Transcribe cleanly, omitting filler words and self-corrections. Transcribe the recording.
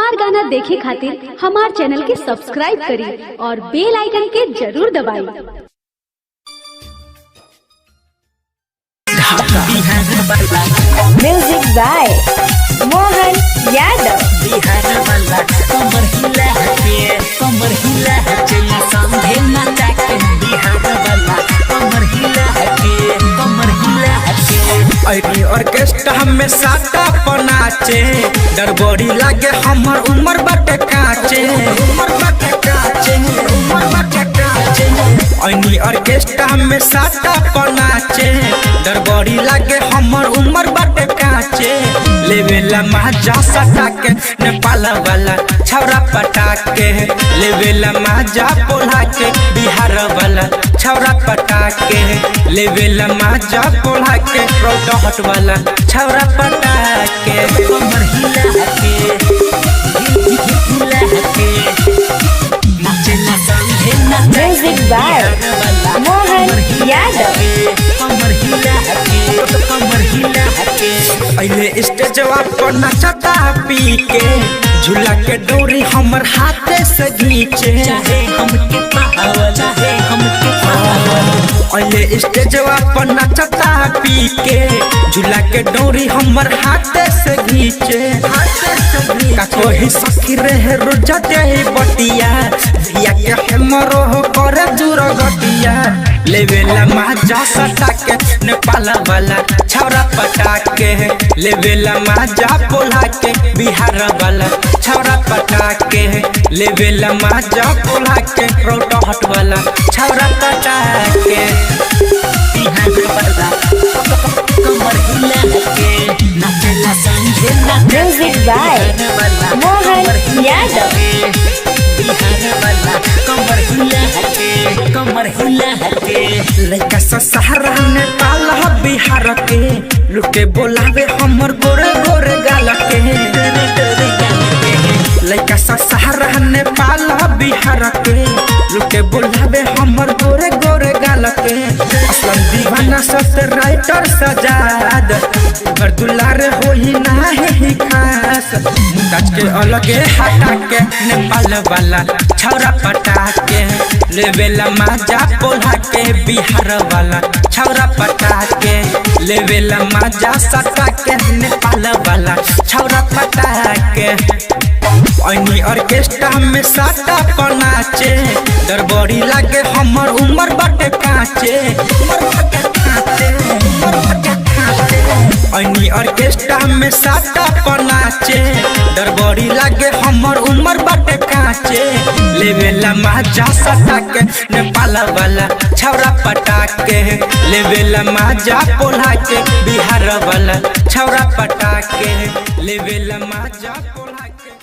हमार गाना देखे खातिर हमार चैनल के सब्सक्राइब करी और बेल आइकन के जरूर दबाई। Music by Mohan Yadav. बिहार वाला कमर हिला के ना समझे ना जाके बिहार वाला कमर हिला के अरे ऑर्केस्ट्रा में साटा पनाचे डर बड़ी लागे हमर उम्र बाटे काचे अनी ऑर्केस्ट्रा में साटा पनाचे डर बड़ी लागे हमर उम्र बाटे काचे लेवेला माजा सटा के नेपाल वाला छौरा पटा के लेवेला माजा पोला के बिहार वाला छौरा पटा के लेवेला माजा पोला के रोडहट वाला छौरा पटा के कमर हिला के नाचे ना समझे ना म्यूजिक बाय मोहन यादव। कमर हिला के अइले स्टेजवा पर नचता पी के झूला के डोरी हमर हाथे से घींचे चाहे हमके पावल अइले स्टेजवा पर नचता पी के झूला के डोरी हमर हाथे से घींचे का कोई सखी रहे रुजते बटिया धिया के हमरो करे दूर गटिया लेवेला माजा सटा के नेपाल वाला छौरा पटा के लेवेला माजा पोला के बिहार वाला छौरा पटा के लेवेला माजा पोला के रोडहट वाला छौरा पटा के बिहार वाला कमर हिला के नाचे ना समझे ना म्यूजिक बाय मोहन यादव। बिहार वाला कमर हिला के लइका सहारा नेपाल बिहार के लुटे बोलावे हमर गोरे गोरे गाल के लइका सहारा नेपाल बिहार के लुटे बोलावे हमर गोरे गोरे गाल के असलम दीवाना सत राइटर सजाद पर दुलार होई नाही खास मुंडाच के अलगे हटा के नेपाल वाला छौरा पटा के लेवेला माजा पोला के बिहार वाला छौरा पटा के लेवेला माजा सटा के नेपाल वाला छौरा पटा के अनी ऑर्केस्ट्रा में साटा पनाचे डर बड़ी लागे हमर उम्र बाटे काचे अनी ऑर्केस्ट्रा में साटा पनाचे डर बड़ी लागे हमर उम्र बाटे काचे लेवेला माजा सटा के नेपाल वाला छौरा पटा के लेवेला माजा पोला के बिहार वाला छौरा पटा के लेवेला माजा पोला के